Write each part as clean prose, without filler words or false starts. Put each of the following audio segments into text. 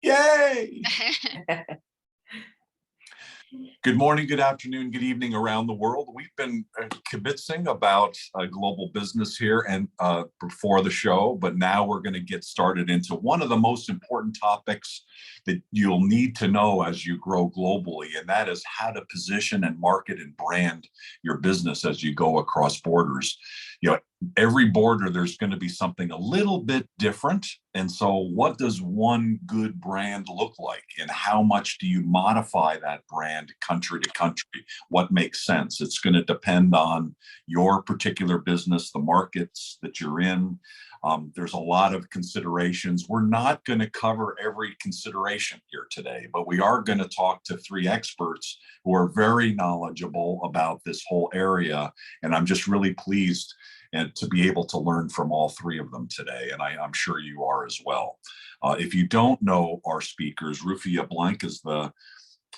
Yay! Good morning, good afternoon, good evening around the world. We've been kibitzing about global business here and before the show, but now we're going to get started into one of the most important topics that you'll need to know as you grow globally, and that is how to position and market and brand your business as you go across borders. You know, every border, there's going to be something a little bit different. And so what does one good brand look like? And how much do you modify that brand country to country? What makes sense? It's going to depend on your particular business, the markets that you're in. There's a lot of considerations. We're not going to cover every consideration here today, but we are going to talk to three experts who are very knowledgeable about this whole area. And I'm just really pleased and to be able to learn from all three of them today. And I'm sure you are as well. If you don't know our speakers, Rufiya Blank is the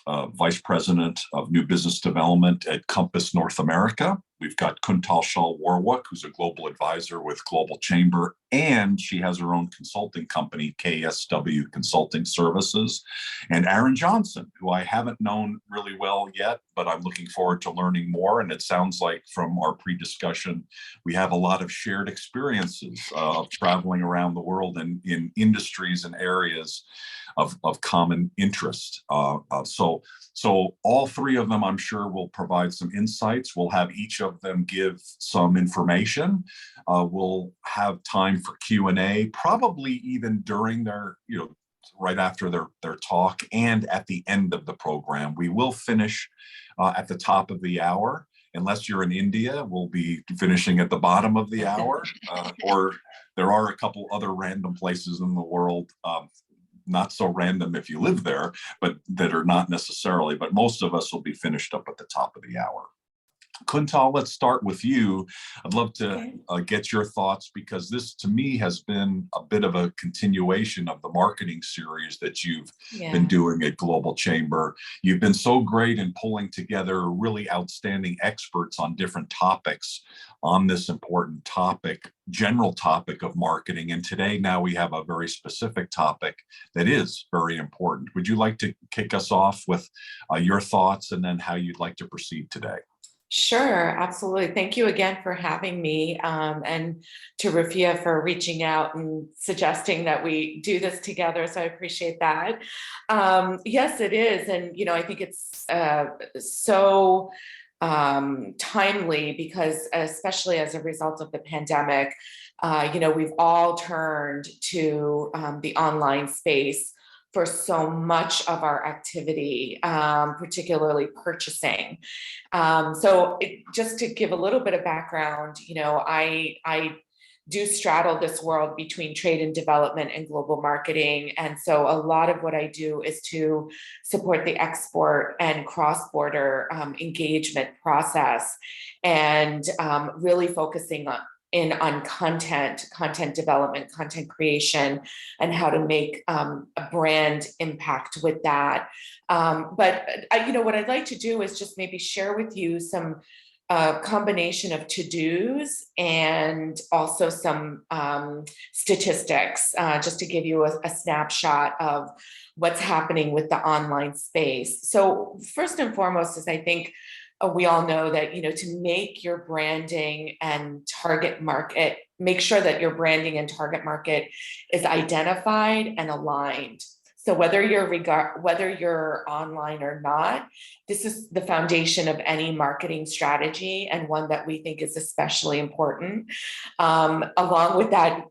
Vice President of New Business Development at Compass North America. We've got Kuntal Shah Warwick, who's a global advisor with Global Chamber, and she has her own consulting company, KSW Consulting Services. And Aaron Johnson, who I haven't known really well yet, but I'm looking forward to learning more. And it sounds like from our pre-discussion, we have a lot of shared experiences of traveling around the world and in industries and areas of common interest. So all three of them, I'm sure, will provide some insights. We'll have each of them give some information. We'll have time for Q&A, probably even during their, right after their talk and at the end of the program. We will finish at the top of the hour. Unless you're in India, we'll be finishing at the bottom of the hour. Or there are a couple other random places in the world, not so random if you live there, but that are not necessarily, but most of us will be finished up at the top of the hour. Kuntal, let's start with you. I'd love to get your thoughts, because this to me has been a bit of a continuation of the marketing series that you've been doing at Global Chamber. You've been so great in pulling together really outstanding experts on different topics on this important topic, general topic of marketing. And today, now we have a very specific topic that is very important. Would you like to kick us off with your thoughts and then how you'd like to proceed today? Sure, absolutely. Thank you again for having me, and to Rufiya for reaching out and suggesting that we do this together. So I appreciate that. Yes, it is. And, I think it's so timely, because especially as a result of the pandemic, we've all turned to the online space for so much of our activity, particularly purchasing. Just to give a little bit of background, I do straddle this world between trade and development and global marketing. And so a lot of what I do is to support the export and cross-border engagement process, and really focusing on content development, content creation, and how to make a brand impact with that. But what I'd like to do is just maybe share with you some combination of to-dos and also some statistics, just to give you a snapshot of what's happening with the online space. So first and foremost is, I think, we all know that, to make your branding and target market, make sure that your branding and target market is identified and aligned. So whether you're online or not, this is the foundation of any marketing strategy, and one that we think is especially important. Along with that,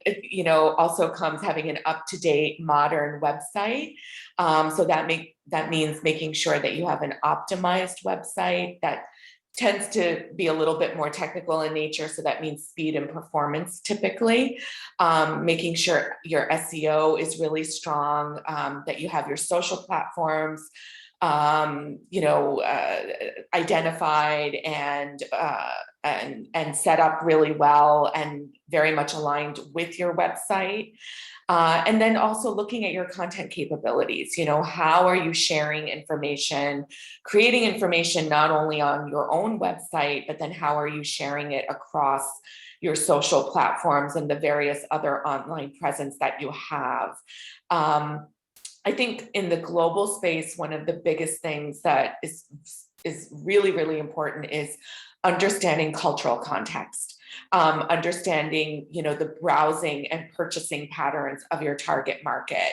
also comes having an up-to-date modern website. So that means making sure that you have an optimized website that tends to be a little bit more technical in nature. So that means speed and performance typically. Making sure your SEO is really strong, that you have your social platforms, identified and set up really well and very much aligned with your website. And then also looking at your content capabilities. How are you sharing information, creating information not only on your own website, but then how are you sharing it across your social platforms and the various other online presence that you have. I think in the global space, one of the biggest things that is really, really important is understanding cultural context, understanding, the browsing and purchasing patterns of your target market.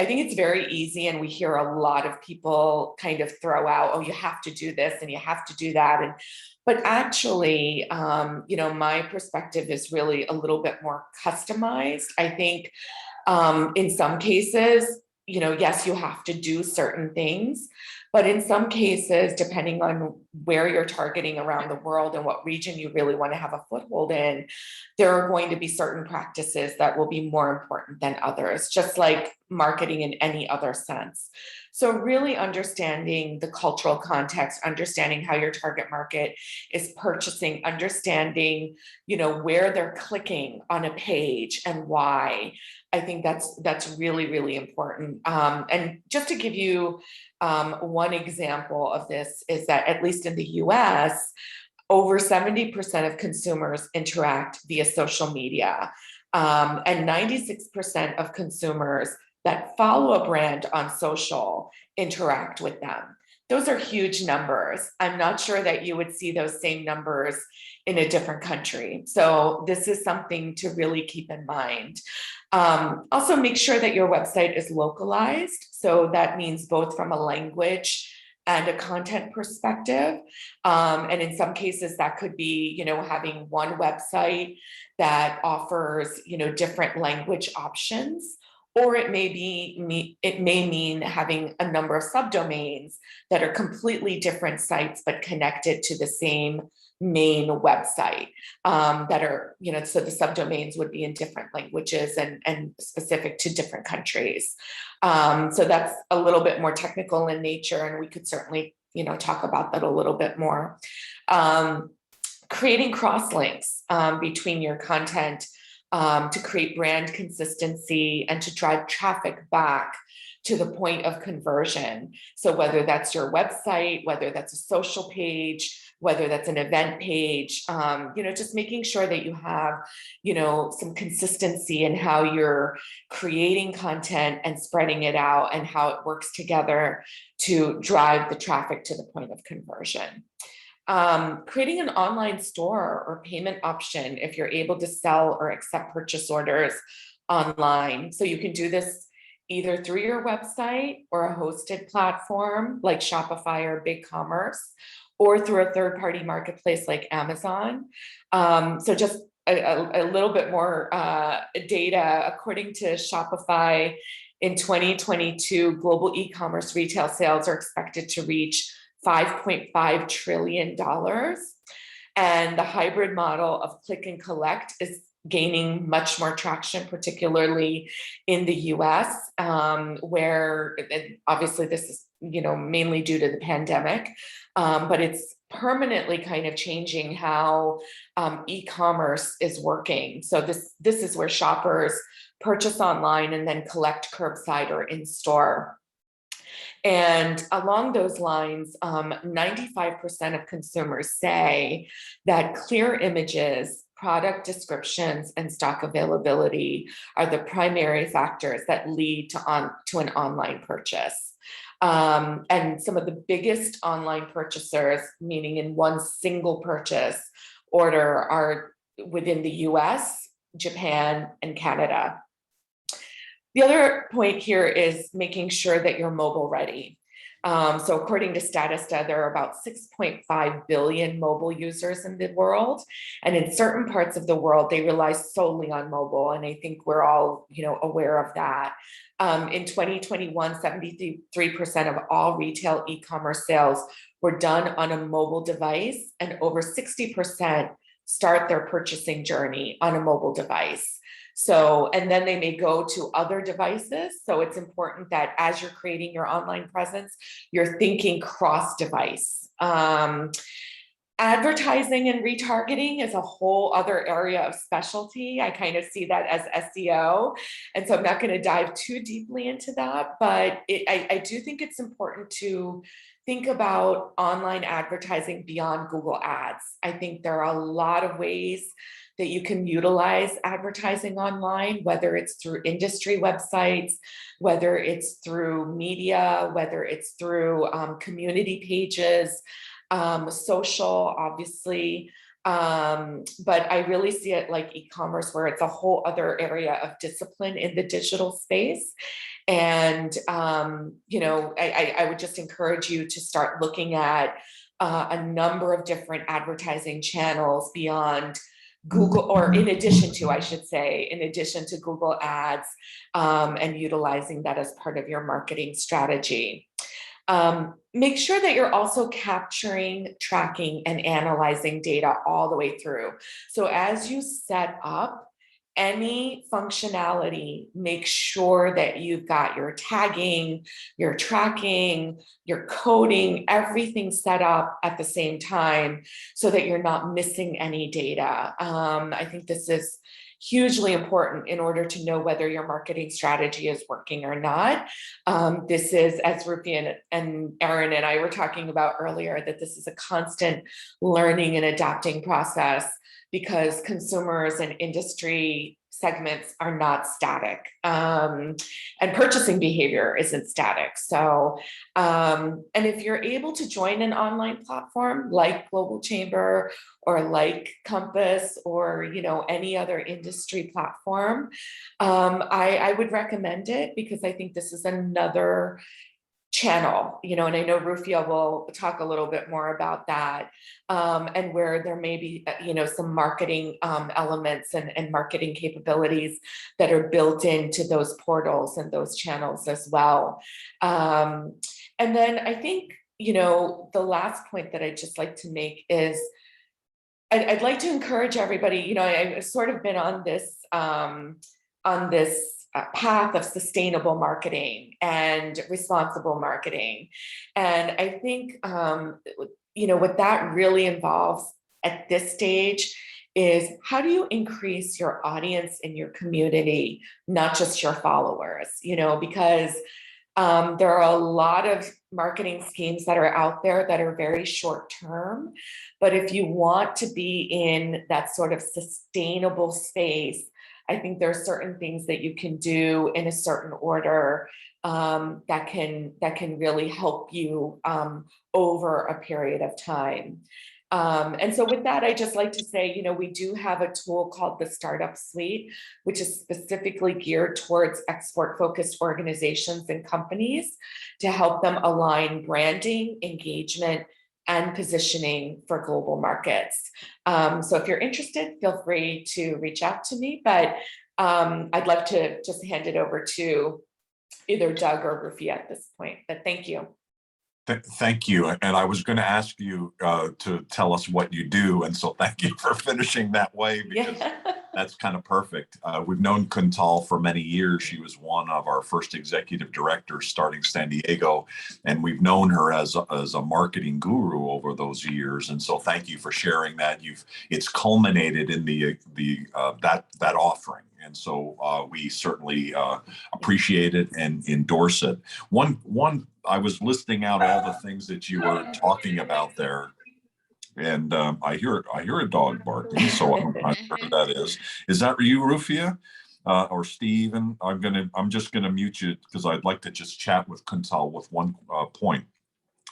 I think it's very easy, and we hear a lot of people kind of throw out, oh, you have to do this and you have to do that. But actually, my perspective is really a little bit more customized. I think in some cases, yes, you have to do certain things, but in some cases, depending on where you're targeting around the world and what region you really want to have a foothold in, there are going to be certain practices that will be more important than others, just like marketing in any other sense. So really understanding the cultural context, understanding how your target market is purchasing, understanding, where they're clicking on a page and why. I think that's really, really important. And just to give you one example of this is that at least in the US, over 70% of consumers interact via social media, and 96% of consumers that follow a brand on social interact with them. Those are huge numbers. I'm not sure that you would see those same numbers in a different country. So this is something to really keep in mind. Also, make sure that your website is localized. So that means both from a language and a content perspective. And in some cases that could be, having one website that offers, different language options. Or it may mean having a number of subdomains that are completely different sites, but connected to the same main website that are, so the subdomains would be in different languages and specific to different countries. So that's a little bit more technical in nature, and we could certainly, talk about that a little bit more. Creating crosslinks between your content to create brand consistency and to drive traffic back to the point of conversion. So whether that's your website, whether that's a social page, whether that's an event page, just making sure that you have, some consistency in how you're creating content and spreading it out and how it works together to drive the traffic to the point of conversion. Creating an online store or payment option if you're able to sell or accept purchase orders online. So you can do this either through your website or a hosted platform like Shopify or BigCommerce, or through a third-party marketplace like Amazon. So just a little bit more data. According to Shopify, in 2022, global e-commerce retail sales are expected to reach $5.5 trillion. And the hybrid model of click and collect is gaining much more traction, particularly in the US, where obviously this is, mainly due to the pandemic, but it's permanently kind of changing how e-commerce is working. So this is where shoppers purchase online and then collect curbside or in store. And along those lines, 95% of consumers say that clear images, product descriptions, and stock availability are the primary factors that lead to an online purchase. And some of the biggest online purchasers, meaning in one single purchase order, are within the US, Japan, and Canada. The other point here is making sure that you're mobile ready. So according to Statista, there are about 6.5 billion mobile users in the world. And in certain parts of the world, they rely solely on mobile. And I think we're all, aware of that. In 2021, 73% of all retail e-commerce sales were done on a mobile device, and over 60% start their purchasing journey on a mobile device. So, and then they may go to other devices. So it's important that as you're creating your online presence, you're thinking cross-device. Advertising and retargeting is a whole other area of specialty. I kind of see that as SEO. And so I'm not going to dive too deeply into that, but I do think it's important to think about online advertising beyond Google Ads. I think there are a lot of ways that you can utilize advertising online, whether it's through industry websites, whether it's through media, whether it's through community pages, social, obviously. But I really see it like e-commerce, where it's a whole other area of discipline in the digital space. And, you know, I would just encourage you to start looking at a number of different advertising channels beyond Google, or in addition to, I should say, in addition to Google Ads, and utilizing that as part of your marketing strategy. Make sure that you're also capturing, tracking, and analyzing data all the way through. So as you set up any functionality, make sure that you've got your tagging, your tracking, your coding, everything set up at the same time so that you're not missing any data. I think this is hugely important in order to know whether your marketing strategy is working or not. This is, as Rufiya and Erin and I were talking about earlier, that this is a constant learning and adapting process, because consumers and industry segments are not static, and purchasing behavior isn't static. So, and if you're able to join an online platform like Global Chamber or like Compass, or, you know, any other industry platform, I would recommend it, because I think this is another channel, you know, and I know Rufiya will talk a little bit more about that, and where there may be, you know, some marketing elements and marketing capabilities that are built into those portals and those channels as well. And then I think, you know, the last point that I'd just like to make is I'd like to encourage everybody, you know, I've sort of been on this path of sustainable marketing and responsible marketing. And I think, you know, what that really involves at this stage is, how do you increase your audience in your community, not just your followers, you know, because there are a lot of marketing schemes that are out there that are very short term. But if you want to be in that sort of sustainable space, I think there are certain things that you can do in a certain order that can really help you over a period of time. And so with that, I just like to say, you know, we do have a tool called the Startup Suite, which is specifically geared towards export-focused organizations and companies to help them align branding, engagement, and positioning for global markets. So if you're interested, feel free to reach out to me, but I'd love to just hand it over to either Doug or Rufiya at this point, but thank you. Thank you. And I was going to ask you to tell us what you do. And so thank you for finishing that way, because that's kind of perfect. We've known Kuntal for many years. She was one of our first executive directors starting San Diego. And we've known her as a marketing guru over those years. And so thank you for sharing that. It's culminated in that offering. And so we certainly appreciate it and endorse it. One, I was listing out all the things that you were talking about there, and I hear a dog barking. So I'm not sure who that is. Is that you, Rufiya, or Steve? I'm just gonna mute you, because I'd like to just chat with Kuntal with one point.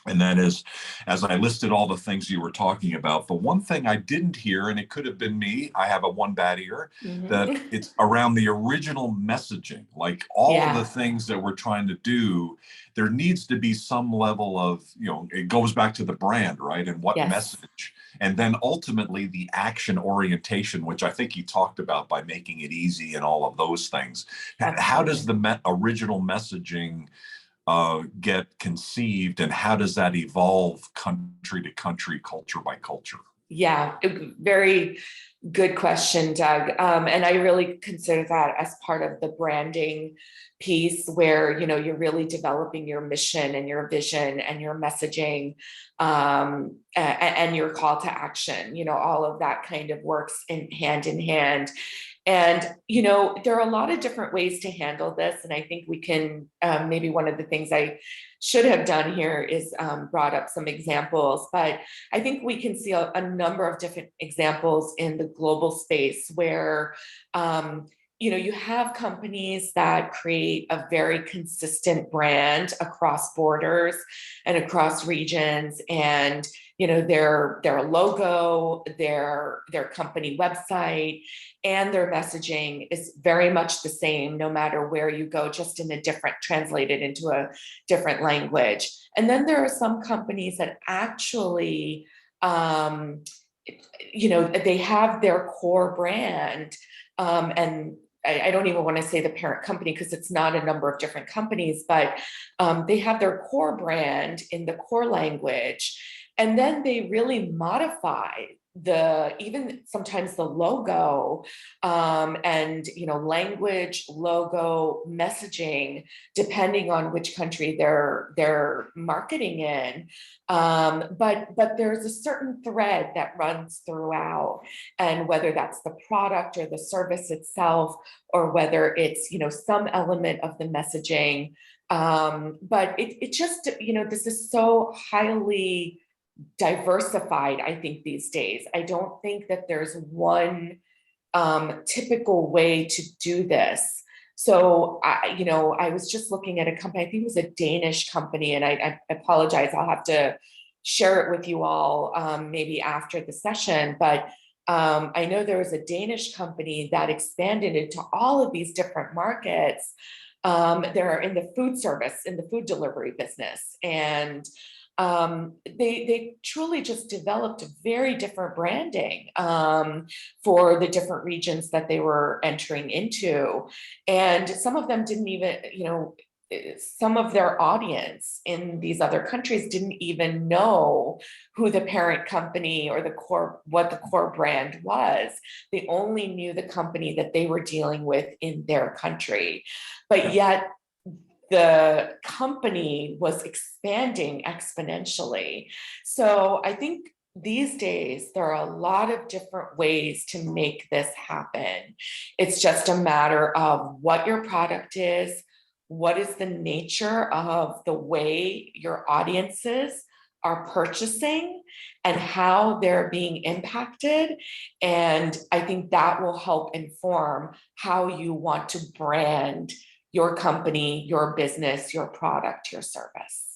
And that is, as I listed all the things you were talking about, the one thing I didn't hear, and it could have been me, I have a one bad ear, that it's around the original messaging. Like all of the things that we're trying to do, there needs to be some level of, you know, it goes back to the brand, right? And what message. And then ultimately the action orientation, which I think you talked about by making it easy and all of those things. Absolutely. How does the original messaging get conceived, and how does that evolve country to country, culture by culture? Yeah, very good question, Doug. And I really consider that as part of the branding piece, where, you know, you're really developing your mission and your vision and your messaging, and your call to action. You know, all of that kind of works in hand. And, there are a lot of different ways to handle this. And I think we can, maybe one of the things I should have done here is brought up some examples, but I think we can see a number of different examples in the global space where, you have companies that create a very consistent brand across borders and across regions, and their logo, their company website, and their messaging is very much the same no matter where you go, just in a different, translated into a different language. And then there are some companies that actually, they have their core brand, and I don't even want to say the parent company because it's not a number of different companies, but they have their core brand in the core language. And then they really modify even sometimes the logo, and language, logo, messaging, depending on which country they're marketing in. But there's a certain thread that runs throughout, and whether that's the product or the service itself, or whether it's some element of the messaging. But it just this is so highly diversified, I think, these days. I don't think that there's one typical way to do this. So I was just looking at a company, I think it was a Danish company, and I apologize, I'll have to share it with you all maybe after the session, but I know there was a Danish company that expanded into all of these different markets. They're in the food service, in the food delivery business, and they truly just developed very different branding for the different regions that they were entering into. And some of them didn't even, some of their audience in these other countries didn't even know who the parent company or what the core brand was. They only knew the company that they were dealing with in their country. But yet, the company was expanding exponentially. So I think these days there are a lot of different ways to make this happen. It's just a matter of what your product is, what is the nature of the way your audiences are purchasing, and how they're being impacted. And I think that will help inform how you want to brand your company, your business, your product, your service.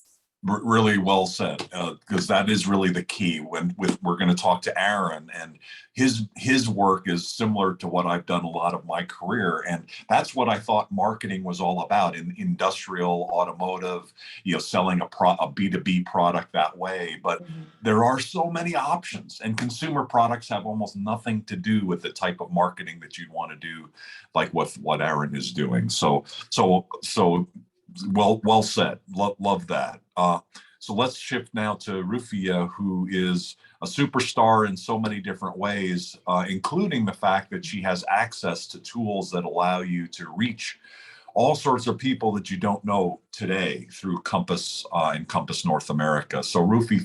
Really well said, because that is really the key. We're going to talk to Aaron, and his work is similar to what I've done a lot of my career, and that's what I thought marketing was all about in industrial, automotive, selling a B2B product that way. But there are so many options, and consumer products have almost nothing to do with the type of marketing that you'd want to do, like what Aaron is doing. So well said. Love that. So let's shift now to Rufiya, who is a superstar in so many different ways, including the fact that she has access to tools that allow you to reach all sorts of people that you don't know today through Compass and Compass North America. So Rufiya,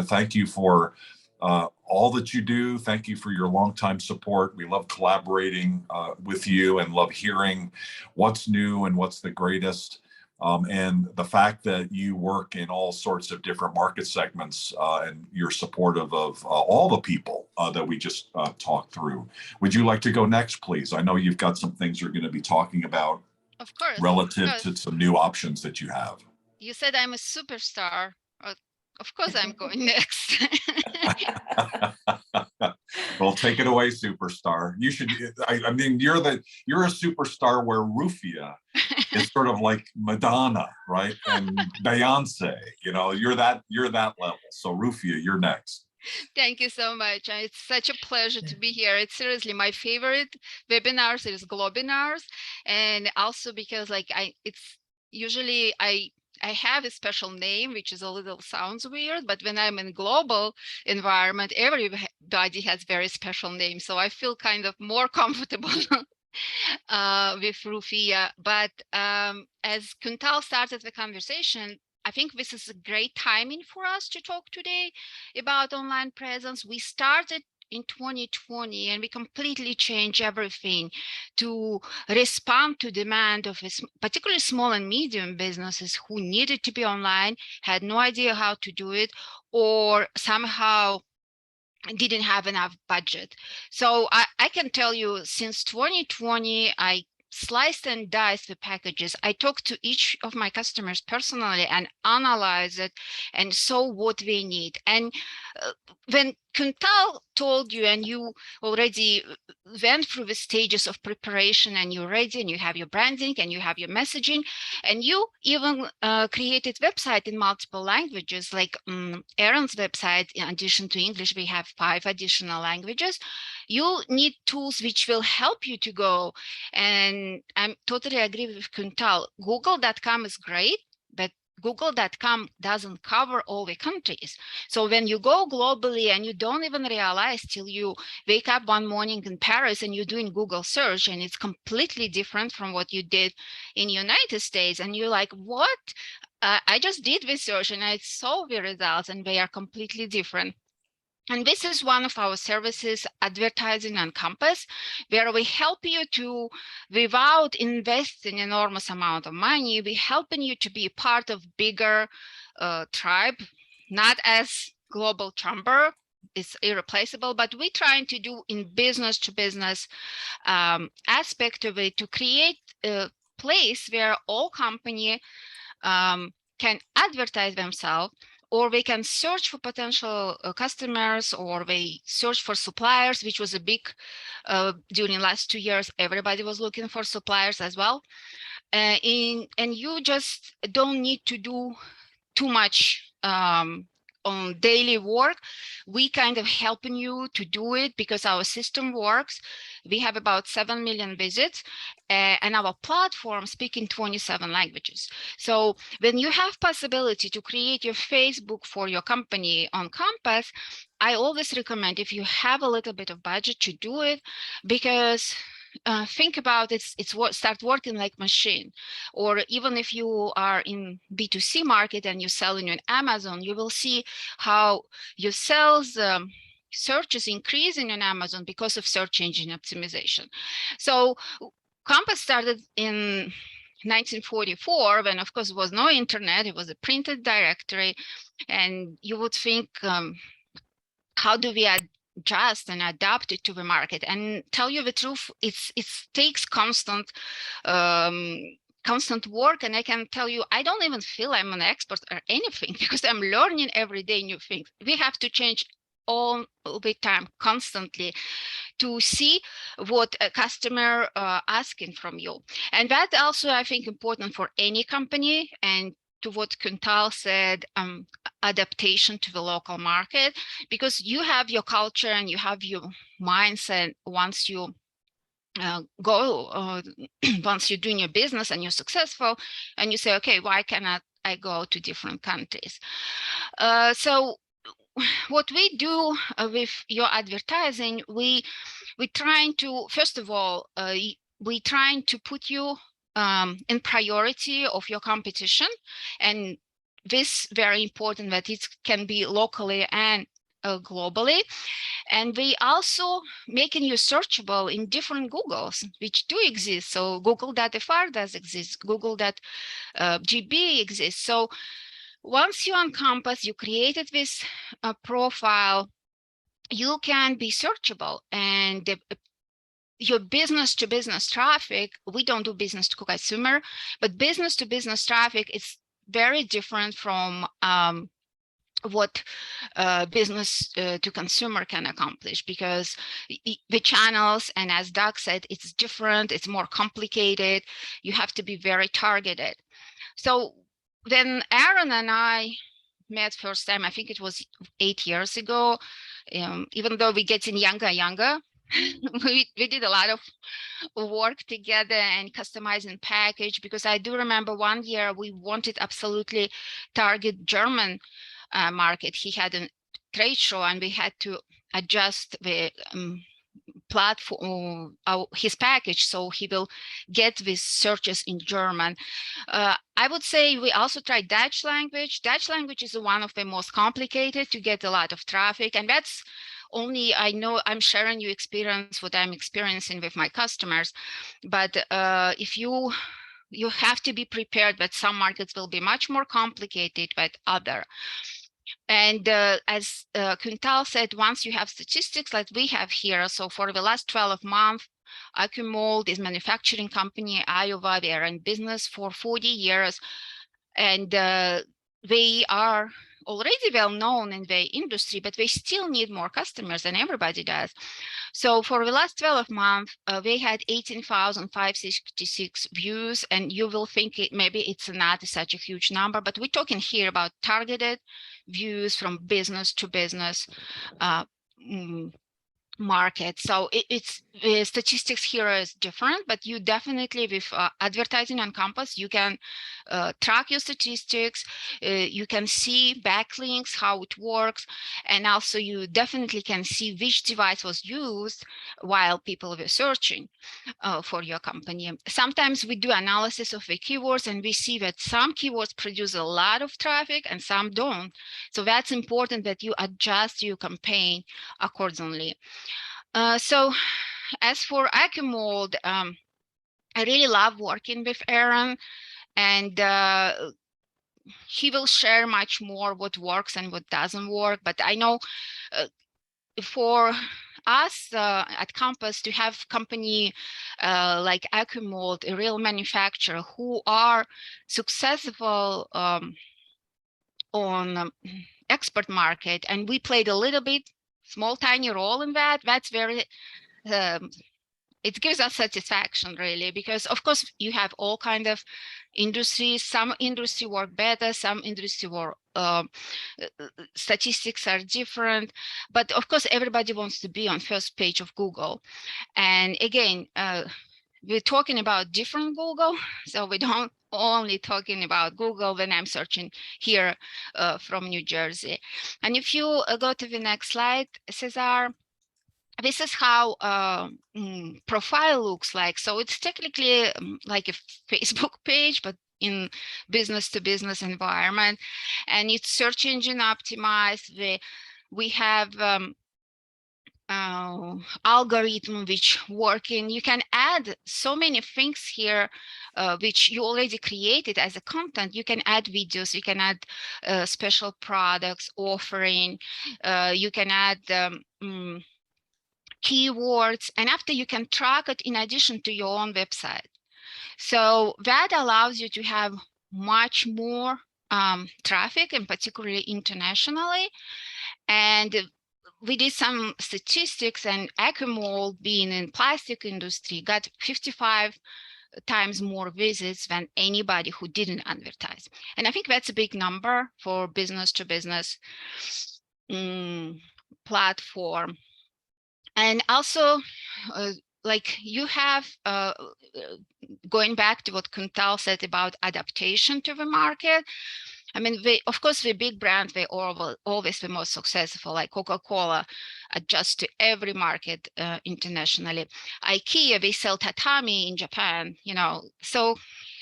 thank you for all that you do. Thank you for your longtime support. We love collaborating with you and love hearing what's new and what's the greatest. And the fact that you work in all sorts of different market segments and you're supportive of all the people that we just talked through. Would you like to go next, please? I know you've got some things you're going to be talking about, of course, relative to some new options that you have. You said I'm a superstar. Of course, I'm going next. Well, take it away, superstar. You should. I mean, you're a superstar where Rufiya is sort of like Madonna, right? And Beyonce. You're that level. So Rufiya, you're next. Thank you so much. It's such a pleasure to be here. It's seriously my favorite webinars is Globinars, and also because it's usually I have a special name, which is a little sounds weird, but when I'm in global environment, everybody has very special names. So I feel kind of more comfortable with Rufiya. But as Kuntal started the conversation, I think this is a great timing for us to talk today about online presence. We started in 2020, and we completely changed everything to respond to demand of particularly small and medium businesses who needed to be online, had no idea how to do it, or somehow didn't have enough budget. So I can tell you, since 2020, I sliced and diced the packages. I talked to each of my customers personally and analyzed it and saw what they need. And when Kuntal told you, and you already went through the stages of preparation, and you're ready, and you have your branding, and you have your messaging, and you even created website in multiple languages, like Aaron's website. In addition to English, we have 5 additional languages. You need tools which will help you to go. And I'm totally agree with Kuntal. Google.com is great, but Google.com doesn't cover all the countries. So when you go globally and you don't even realize till you wake up one morning in Paris and you're doing Google search, and it's completely different from what you did in United States. And you're like, what? I just did research and I saw the results and they are completely different. And this is one of our services, advertising on Compass, where we help you to, without investing enormous amount of money, we helping you to be part of bigger tribe, not as global chamber. It's irreplaceable, but we're trying to do in business to business aspect of it, to create a place where all company can advertise themselves, or they can search for potential customers, or they search for suppliers, which was a big, during last 2 years, everybody was looking for suppliers as well. And you just don't need to do too much on daily work. We kind of helping you to do it because our system works. We have about 7 million visits, and our platform speaks in 27 languages. So when you have possibility to create your Facebook for your company on Compass, I always recommend, if you have a little bit of budget, to do it, because think about it, it's what start working like machine. Or even if you are in B2C market and you're selling on Amazon, you will see how your sales search is increasing on Amazon because of search engine optimization. So Compass started in 1944, when of course there was no internet, it was a printed directory. And you would think, how do we adjust and adapt it to the market? And tell you the truth, it takes constant work. And I can tell you, I don't even feel I'm an expert or anything, because I'm learning every day new things. We have to change all the time, constantly, to see what a customer asking from you. And that also, I think, important for any company. And to what Kuntal said, adaptation to the local market, because you have your culture and you have your mindset. Once you once you're doing your business and you're successful, and you say, okay, why cannot I go to different countries? So what we do with your advertising, we trying to, first of all, we trying to put you in priority of your competition. And this very important, that it can be locally and globally. And we also making you searchable in different Googles, which do exist. So Google.fr does exist, Google.gb exists. So once you on Compass, you created this profile, you can be searchable. And your business to business traffic, we don't do business to consumer, but business to business traffic is very different from what business to consumer can accomplish, because the channels, and as Doug said, it's different, it's more complicated, you have to be very targeted. So then Aaron and I met first time, I think it was 8 years ago. Even though we're getting younger, we did a lot of work together and customizing package, because I do remember one year we wanted absolutely target German market. He had a trade show and we had to adjust the platform, his package, so he will get these searches in German. I would say we also tried Dutch language. Dutch language is one of the most complicated to get a lot of traffic, and that's only I know I'm sharing you experience what I'm experiencing with my customers, but if you have to be prepared that some markets will be much more complicated than other. And as Kuntal said, once you have statistics like we have here, so for the last 12 months, Accumold is manufacturing company, Iowa. They are in business for 40 years, and they are already well known in the industry, but they still need more customers, and everybody does. So for the last 12 months, they had 18,566 views, and you will think maybe it's not such a huge number, but we're talking here about targeted views from business to business market. So it's the statistics here is different, but you definitely with advertising on Compass, you can track your statistics, you can see backlinks, how it works, and also you definitely can see which device was used while people were searching for your company. Sometimes we do analysis of the keywords and we see that some keywords produce a lot of traffic and some don't. So that's important that you adjust your campaign accordingly. So as for Accumold, I really love working with Aaron, and he will share much more what works and what doesn't work. But I know for us at Compass to have company like Accumold, a real manufacturer who are successful on export market, and we played a little bit small tiny role in that. That's very it gives us satisfaction, really, because of course you have all kind of industries. Some industry work better, some industry work statistics are different, but of course everybody wants to be on first page of Google. And again, we're talking about different Google, so we don't only talking about Google when I'm searching here from New Jersey. And if you go to the next slide, Cesar, this is how profile looks like. So it's technically like a Facebook page, but in business to business environment, and it's search engine optimized. We have algorithm which working. You can add so many things here which you already created as a content. You can add videos, you can add special products offering, you can add keywords, and after you can track it in addition to your own website. So that allows you to have much more traffic, and particularly internationally. And we did some statistics, and Accumold, being in plastic industry, got 55 times more visits than anybody who didn't advertise. And I think that's a big number for business to business platform. And also, like you have, going back to what Kuntal said about adaptation to the market. I mean, of course, the big brands, they always the most successful, like Coca-Cola, adjust to every market internationally. IKEA, they sell tatami in Japan, you know. So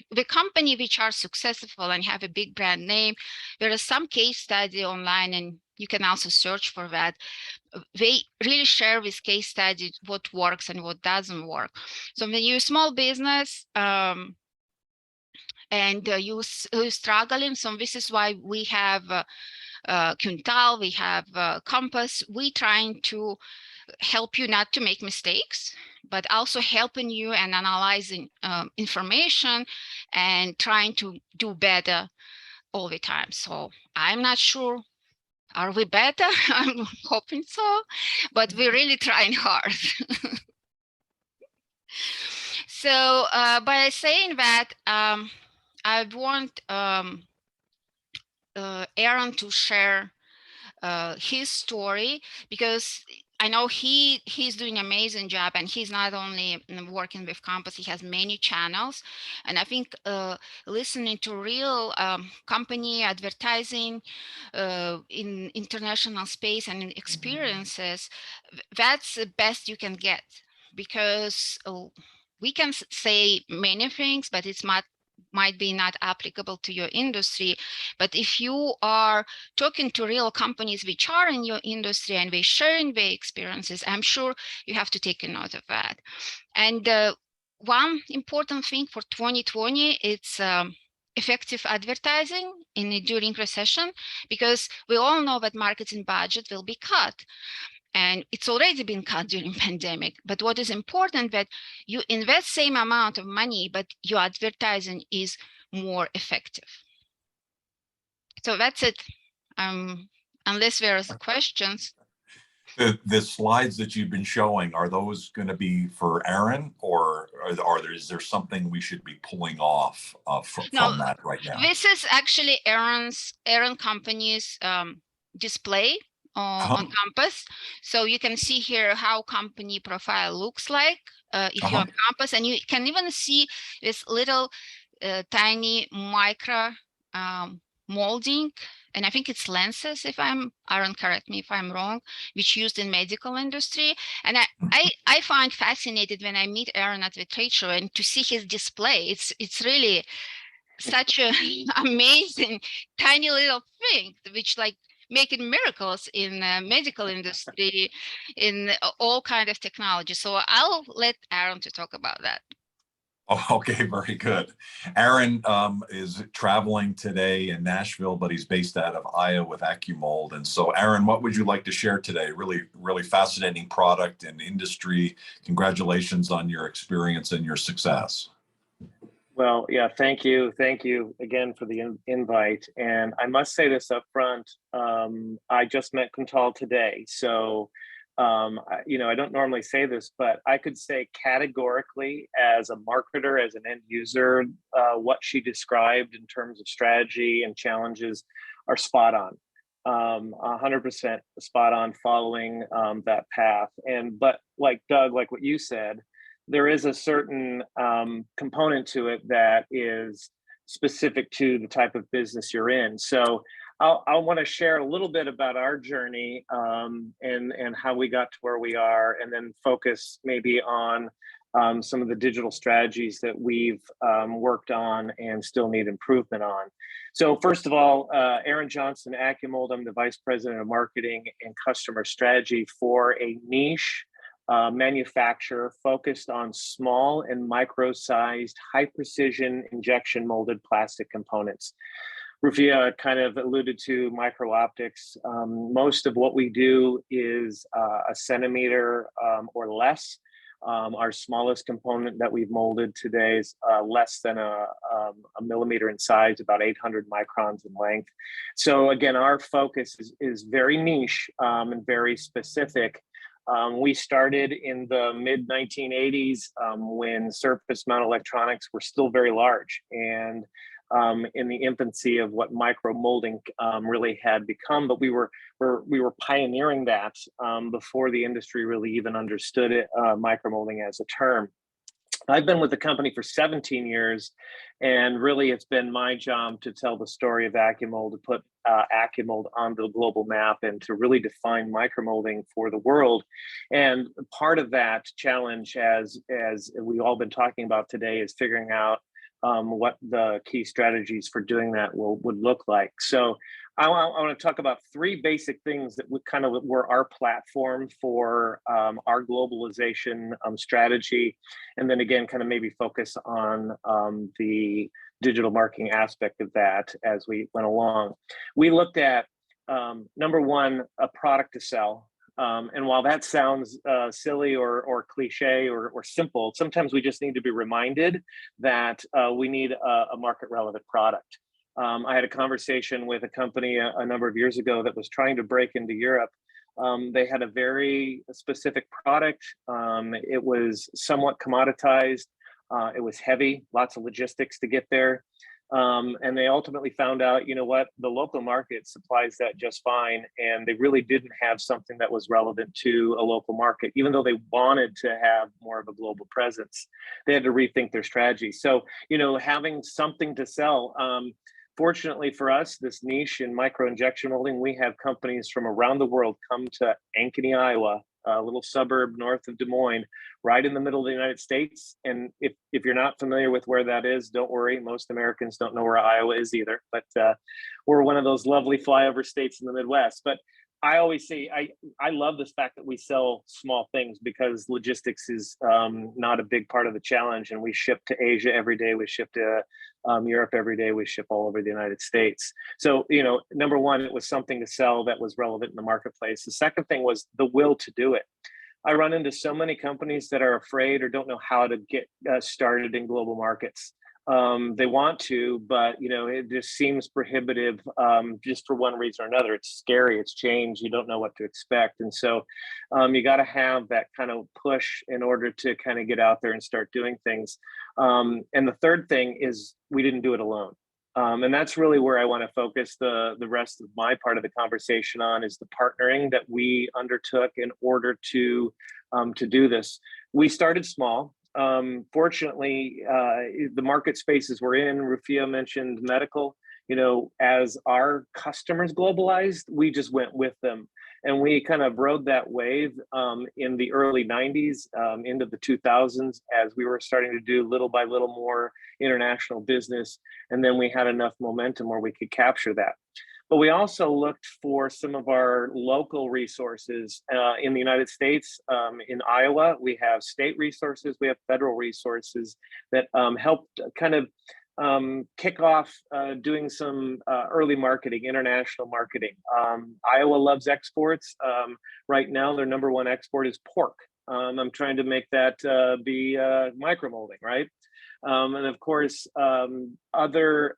the company which are successful and have a big brand name, there is some case study online, and you can also search for that. They really share with case studies what works and what doesn't work. So when you're a small business, and you're struggling, so this is why we have Kuntal, we have Compass. We trying to help you not to make mistakes, but also helping you and analyzing information and trying to do better all the time. So I'm not sure, are we better? I'm hoping so, but we're really trying hard. So by saying that, I want Aaron to share his story, because I know he's doing an amazing job, and he's not only working with Compass, he has many channels. And I think listening to real company advertising in international space and experiences, that's the best you can get, because we can say many things, but it's not might be not applicable to your industry. But if you are talking to real companies which are in your industry and they're sharing their experiences, I'm sure you have to take a note of that. And one important thing for 2020, it's effective advertising during recession, because we all know that marketing budget will be cut. And it's already been cut during pandemic. But what is important that you invest same amount of money, but your advertising is more effective. So that's it. Unless there's questions. The slides that you've been showing, are those going to be for Aaron, or is there something we should be pulling off from that right now? This is actually Aaron company's display on Compass. So you can see here how company profile looks like if you're on Compass, and you can even see this little tiny micro molding, and I think it's lenses, if Aaron, correct me if I'm wrong, which used in medical industry. And I find fascinated when I meet Aaron at the trade show and to see his display. It's really such an amazing tiny little thing, which like making miracles in medical industry, in all kind of technology. So I'll let Aaron to talk about that. Oh, okay, very good. Aaron is traveling today in Nashville, but he's based out of Iowa with Accumold. And so, Aaron, what would you like to share today? Really, really fascinating product and industry. Congratulations on your experience and your success. Well, yeah, thank you. Thank you again for the invite. And I must say this up front, I just met Kuntal today. So, I don't normally say this, but I could say categorically as a marketer, as an end user, what she described in terms of strategy and challenges are spot on. 100% spot on, following that path. But like Doug, like what you said, there is a certain component to it that is specific to the type of business you're in. So I want to share a little bit about our journey and how we got to where we are, and then focus maybe on some of the digital strategies that we've worked on and still need improvement on. So first of all, Aaron Johnson, Accumold, I'm the Vice President of Marketing and Customer Strategy for a niche manufacturer focused on small and micro-sized, high-precision injection molded plastic components. Rufiya kind of alluded to micro optics. Most of what we do is a centimeter or less. Our smallest component that we've molded today is less than a millimeter in size, about 800 microns in length. So again, our focus is very niche and very specific. We started in the mid 1980s when surface mount electronics were still very large, and in the infancy of what micro molding really had become. But we were pioneering that before the industry really even understood it, micro molding as a term. I've been with the company for 17 years, and really it's been my job to tell the story of Accumold, to put Accumold on the global map and to really define micromolding for the world. And part of that challenge, as we've all been talking about today, is figuring out what the key strategies for doing that would look like. So I want to talk about three basic things that were our platform for our globalization strategy, and then again, kind of maybe focus on the digital marketing aspect of that as we went along. We looked at number one, a product to sell. And while that sounds silly or cliche or simple, sometimes we just need to be reminded that we need a market relevant product. I had a conversation with a company a number of years ago that was trying to break into Europe. They had a very specific product. It was somewhat commoditized. It was heavy, lots of logistics to get there. And they ultimately found out, you know what, the local market supplies that just fine. And they really didn't have something that was relevant to a local market, even though they wanted to have more of a global presence. They had to rethink their strategy. So, having something to sell. Fortunately for us, this niche in micro injection molding, we have companies from around the world come to Ankeny, Iowa, a little suburb north of Des Moines, right in the middle of the United States. And if you're not familiar with where that is, don't worry. Most Americans don't know where Iowa is either, but we're one of those lovely flyover states in the Midwest. But I always say I love this fact that we sell small things, because logistics is not a big part of the challenge. And we ship to Asia every day. We ship to Europe every day. We ship all over the United States. So, number one, it was something to sell that was relevant in the marketplace. The second thing was the will to do it. I run into so many companies that are afraid or don't know how to get started in global markets. They want to, but it just seems prohibitive, just for one reason or another. It's scary, it's change, you don't know what to expect. And so you got to have that kind of push in order to kind of get out there and start doing things. And the third thing is we didn't do it alone. And that's really where I want to focus the rest of my part of the conversation on, is the partnering that we undertook in order to do this. We started small. Fortunately, the market spaces we're in, Rufiya mentioned medical, as our customers globalized, we just went with them. And we kind of rode that wave in the early 90s, into the 2000s, as we were starting to do little by little more international business. And then we had enough momentum where we could capture that. But we also looked for some of our local resources in the United States. In Iowa, we have state resources, we have federal resources that helped kind of kick off doing some early marketing, international marketing. Iowa loves exports. Right now, their number one export is pork. I'm trying to make that be micromolding, right? And of course, other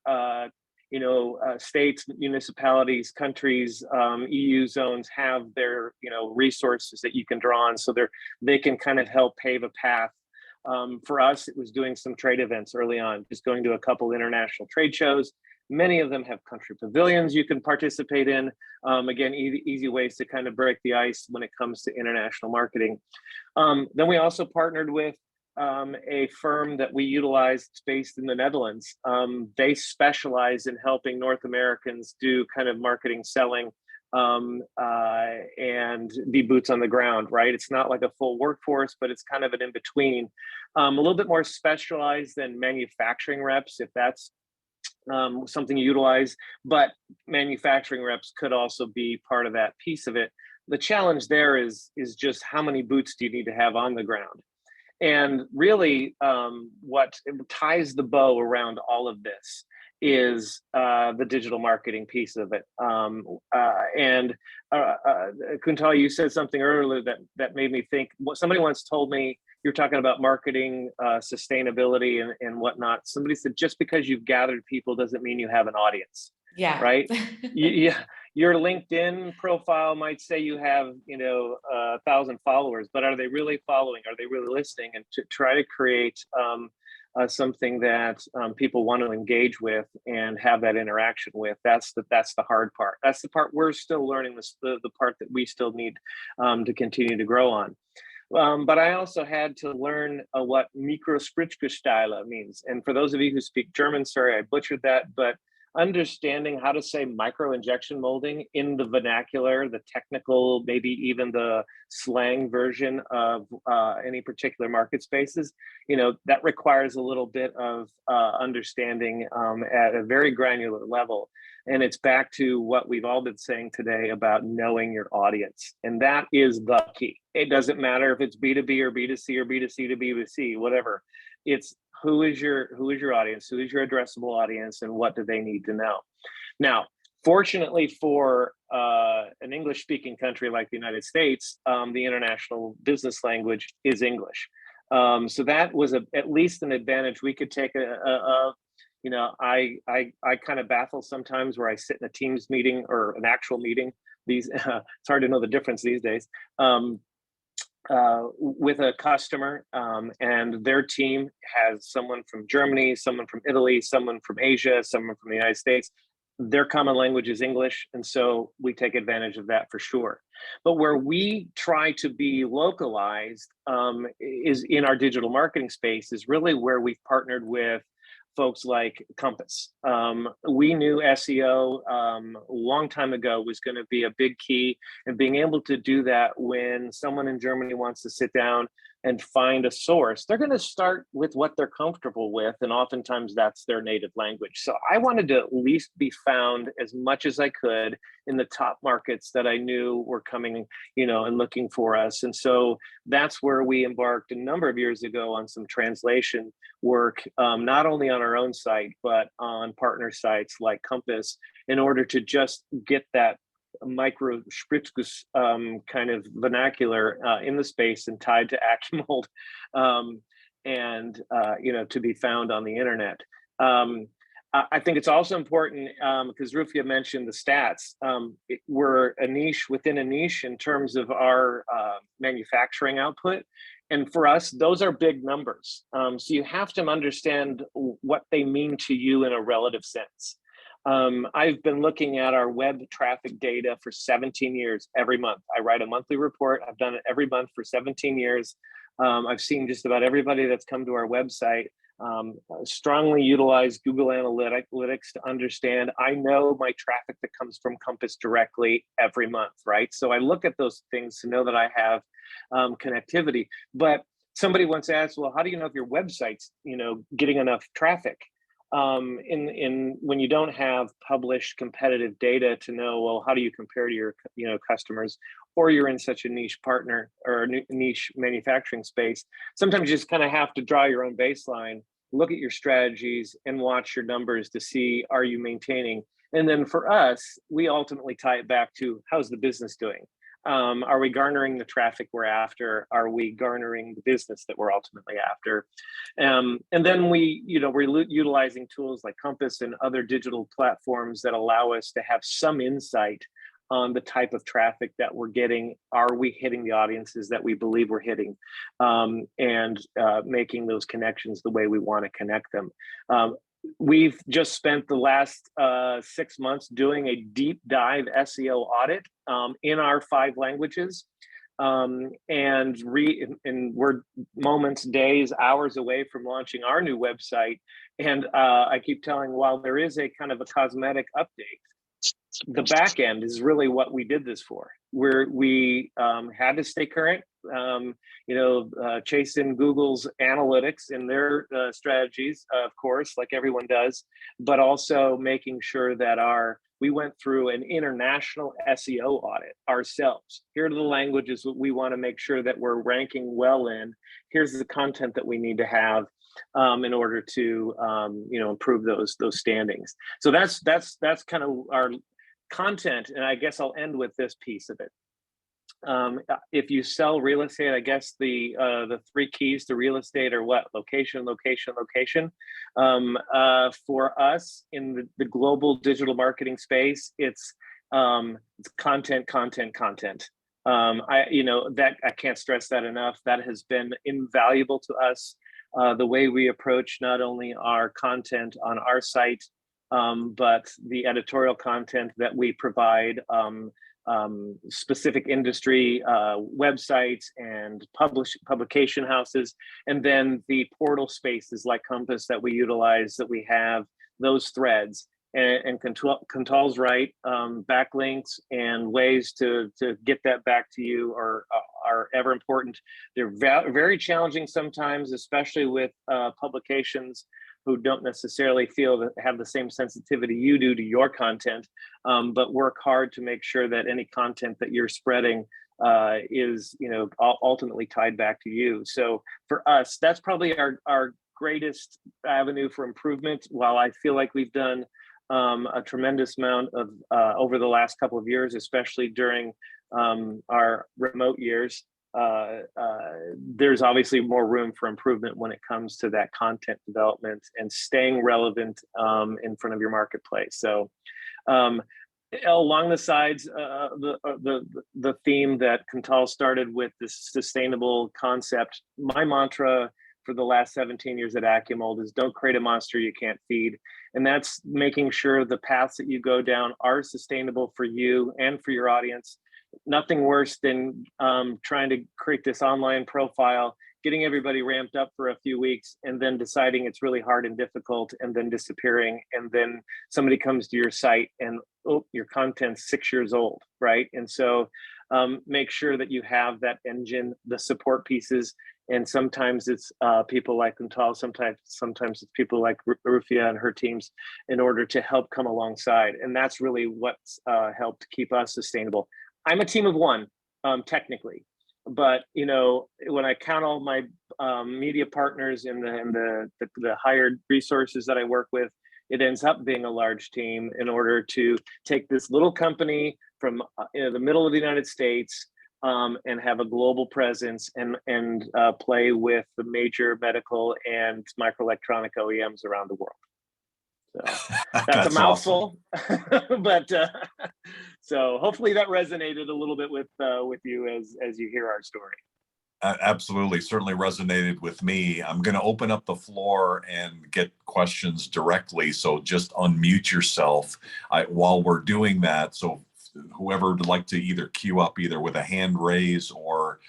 states, municipalities, countries, EU zones have their, resources that you can draw on, so they can kind of help pave a path. For us, it was doing some trade events early on, just going to a couple international trade shows. Many of them have country pavilions you can participate in. Again, easy ways to kind of break the ice when it comes to international marketing. Then we also partnered with a firm that we utilized based in the Netherlands. They specialize in helping North Americans do kind of marketing, selling, and be boots on the ground, right? It's not like a full workforce, but it's kind of an in-between. A little bit more specialized than manufacturing reps, if that's something you utilize, but manufacturing reps could also be part of that piece of it. The challenge there is just how many boots do you need to have on the ground? And really, what ties the bow around all of this is the digital marketing piece of it. Kuntal, you said something earlier that made me think. Somebody once told me, you're talking about marketing, sustainability and whatnot. Somebody said, just because you've gathered people doesn't mean you have an audience. Yeah. Right. Your LinkedIn profile might say you have, 1,000 followers, but are they really following? Are they really listening? And to try to create something that people want to engage with and have that interaction with, that's the hard part. That's the part we're still learning, the part that we still need to continue to grow on. But I also had to learn what Mikrosprichgesteile means. And for those of you who speak German, sorry, I butchered that, but understanding how to say micro injection molding in the vernacular, the technical, maybe even the slang version of any particular market spaces, that requires a little bit of understanding at a very granular level. And it's back to what we've all been saying today about knowing your audience. And that is the key. It doesn't matter if it's B2B or B2C or B2C to B2C, whatever. It's who is your audience, who is your addressable audience, and what do they need to know? Now, fortunately for an English-speaking country like the United States, the international business language is English. So that was at least an advantage. We could take I kind of baffle sometimes where I sit in a Teams meeting or an actual meeting. It's hard to know the difference these days. With a customer, and their team has someone from Germany, someone from Italy, someone from Asia, someone from the United States. Their common language is English, and so we take advantage of that for sure. But where we try to be localized is in our digital marketing space, is really where we've partnered with folks like Compass. We knew SEO a long time ago was going to be a big key, and being able to do that when someone in Germany wants to sit down and find a source, they're going to start with what they're comfortable with, and oftentimes that's their native language. So I wanted to at least be found as much as I could in the top markets that I knew were coming, and looking for us. And so that's where we embarked a number of years ago on some translation work, not only on our own site, but on partner sites like Compass, in order to just get that micro Spritzguss kind of vernacular in the space and tied to Accumold, and to be found on the internet. I think it's also important, because Rufiya mentioned the stats. We're a niche within a niche in terms of our manufacturing output. And for us, those are big numbers. So you have to understand what they mean to you in a relative sense. I've been looking at our web traffic data for 17 years, every month. I write a monthly report. I've done it every month for 17 years. I've seen just about everybody that's come to our website. Strongly utilize Google Analytics to understand. I know my traffic that comes from Compass directly every month, right? So I look at those things to know that I have connectivity. But somebody once asked, well, how do you know if your website's getting enough traffic? When you don't have published competitive data to know, well, how do you compare to your customers, or you're in such a niche partner or a niche manufacturing space, sometimes you just kind of have to draw your own baseline, look at your strategies, and watch your numbers to see, are you maintaining? And then for us, we ultimately tie it back to, how's the business doing? Are we garnering the traffic we're after? Are we garnering the business that we're ultimately after? And then we're utilizing tools like Compass and other digital platforms that allow us to have some insight on the type of traffic that we're getting. Are we hitting the audiences that we believe we're hitting? And making those connections the way we want to connect them. We've just spent the last 6 months doing a deep dive SEO audit in our 5 languages. And we're moments, days, hours away from launching our new website. And I keep telling, while there is a kind of a cosmetic update, the back end is really what we did this for. We had to stay current, chasing Google's analytics and their strategies, of course, like everyone does, but also making sure that we went through an international SEO audit ourselves. Here are the languages that we want to make sure that we're ranking well in. Here's the content that we need to have in order to improve those standings. So that's kind of our content, and I guess I'll end with this piece of it. If you sell real estate, I guess the 3 keys to real estate are what? Location, location, location. For us in the global digital marketing space, it's content, content, content. I can't stress that enough. That has been invaluable to us. The way we approach not only our content on our site, but the editorial content that we provide, specific industry websites and publication houses, and then the portal spaces like Compass that we utilize, that we have those threads. And Kuntal's right, backlinks and ways to get that back to you are ever important. They're very challenging sometimes, especially with publications who don't necessarily feel that have the same sensitivity you do to your content, but work hard to make sure that any content that you're spreading is ultimately tied back to you. So for us, that's probably our greatest avenue for improvement. While I feel like we've done a tremendous amount of over the last couple of years, especially during our remote years, there's obviously more room for improvement when it comes to that content development and staying relevant in front of your marketplace. So along the sides, the theme that Kuntal started with, this sustainable concept, my mantra for the last 17 years at Accumold is, don't create a monster you can't feed. And that's making sure the paths that you go down are sustainable for you and for your audience. Nothing worse than trying to create this online profile getting everybody ramped up for a few weeks and then deciding it's really hard and difficult and then disappearing. And then somebody comes to your site and, oh, your content's 6 years old, right? And so make sure that you have that engine, the support pieces. And sometimes it's people like Kuntal, sometimes it's people like Rufiya and her teams in order to help come alongside. And that's really what's helped keep us sustainable. I'm a team of one, technically, but you know, when I count all my media partners and the hired resources that I work with, it ends up being a large team in order to take this little company from the middle of the United States and have a global presence and play with the major medical and microelectronic OEMs around the world. So that's a mouthful, awesome. But so hopefully that resonated a little bit with you as you hear our story. Absolutely, certainly resonated with me. I'm going to open up the floor and get questions directly. So just unmute yourself while we're doing that. So whoever would like to either queue up either with a hand raise or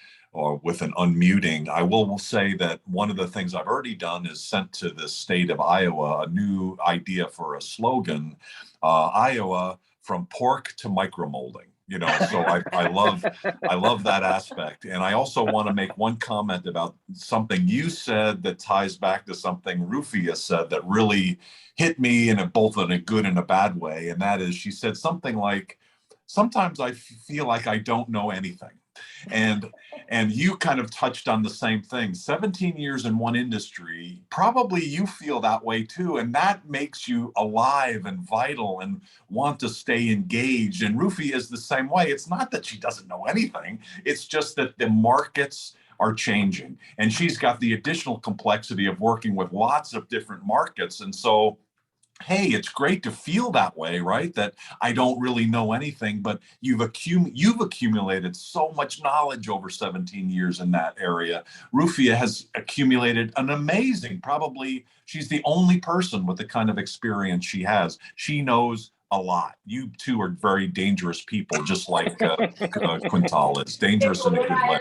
with an unmuting, I will say that one of the things I've already done is sent to the state of Iowa a new idea for a slogan, Iowa from pork to micromolding. You know, so I love that aspect. And I also want to make one comment about something you said that ties back to something Rufiya said that really hit me in both in a good and a bad way. And that is, she said something like, sometimes I feel like I don't know anything. And you kind of touched on the same thing. 17 years in one industry, probably you feel that way too. And that makes you alive and vital and want to stay engaged. And Rufiya is the same way. It's not that she doesn't know anything. It's just that the markets are changing. And she's got the additional complexity of working with lots of different markets. And so, hey, it's great to feel that way, right? That I don't really know anything, but you've accumulated so much knowledge over 17 years in that area. Rufiya has accumulated an amazing, probably she's the only person with the kind of experience she has. She knows a lot. You two are very dangerous people, just like Kuntal is. Dangerous in a good way.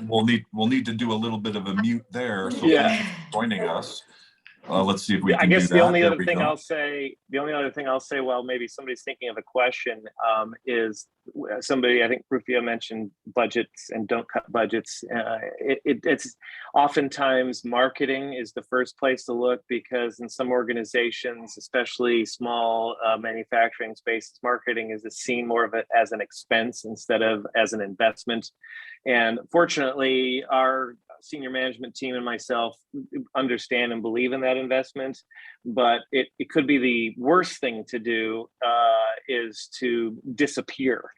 We'll need to do a little bit of a mute there. So yeah. Thank you for joining us. Let's see if we can I guess do that. the only other thing I'll say, well, maybe somebody's thinking of a question, is somebody, I think Rufiya mentioned budgets and don't cut budgets. It's oftentimes marketing is the first place to look, because in some organizations, especially small manufacturing spaces, marketing is seen more of it as an expense instead of as an investment. And fortunately, our senior management team and myself understand and believe in that investment, but it could be the worst thing to do is to disappear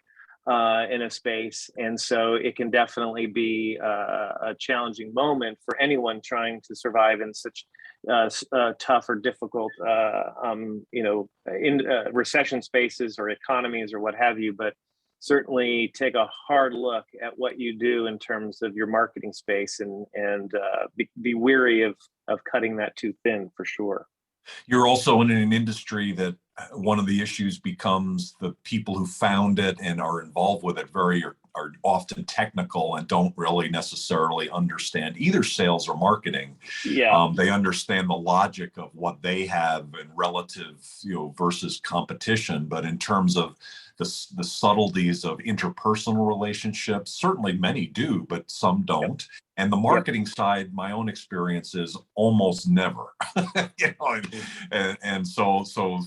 in a space. And so it can definitely be a challenging moment for anyone trying to survive in such tough or difficult, in recession spaces or economies or what have you. But certainly take a hard look at what you do in terms of your marketing space and be wary of cutting that too thin, for sure. You're also in an industry that one of the issues becomes the people who found it and are involved with it are often technical and don't really necessarily understand either sales or marketing. Yeah. They understand the logic of what they have and relative, versus competition. But in terms of the subtleties of interpersonal relationships, certainly many do, but some don't. Yep. And the marketing side, my own experience is almost never. And so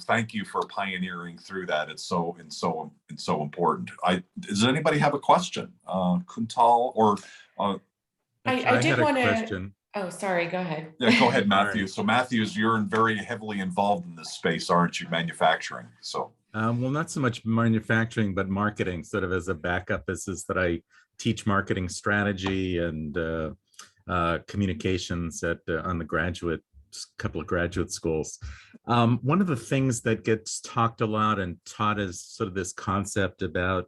thank you for pioneering through that. It's so important. Does anybody have a question, Kuntal, or? I did want to. Oh, sorry. Go ahead. Yeah, go ahead, Matthew. So, Matthews, you're very heavily involved in this space, aren't you? Manufacturing. So. Well, not so much manufacturing, but marketing. Sort of as a backup, is that I teach marketing strategy and communications at on the couple of graduate schools. One of the things that gets talked a lot and taught is sort of this concept about